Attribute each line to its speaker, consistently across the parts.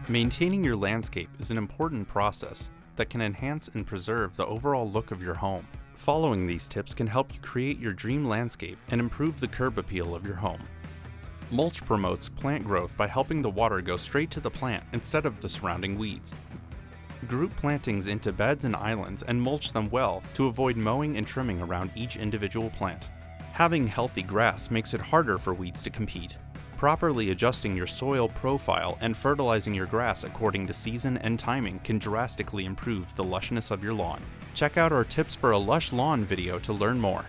Speaker 1: Maintaining your landscape is an important process that can enhance and preserve the overall look of your home. Following these tips can help you create your dream landscape and improve the curb appeal of your home. Mulch promotes plant growth by helping the water go straight to the plant instead of the surrounding weeds. Group plantings into beds and islands and mulch them well to avoid mowing and trimming around each individual plant. Having healthy grass makes it harder for weeds to compete. Properly adjusting your soil profile and fertilizing your grass according to season and timing can drastically improve the lushness of your lawn. Check out our tips for a lush lawn video to learn more.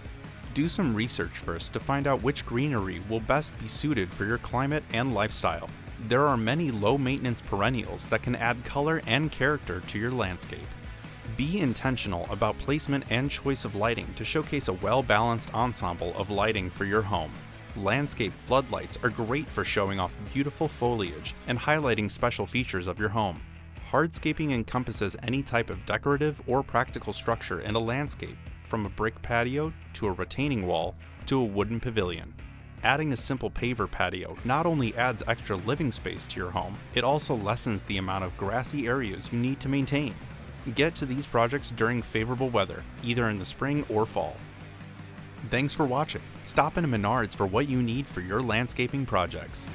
Speaker 1: Do some research first to find out which greenery will best be suited for your climate and lifestyle. There are many low-maintenance perennials that can add color and character to your landscape. Be intentional about placement and choice of lighting to showcase a well-balanced ensemble of lighting for your home. Landscape floodlights are great for showing off beautiful foliage and highlighting special features of your home. Hardscaping encompasses any type of decorative or practical structure in a landscape, from a brick patio to a retaining wall to a wooden pavilion. Adding a simple paver patio not only adds extra living space to your home, it also lessens the amount of grassy areas you need to maintain. Get to these projects during favorable weather, either in the spring or fall. Thanks for watching. Stop in Menards for what you need for your landscaping projects.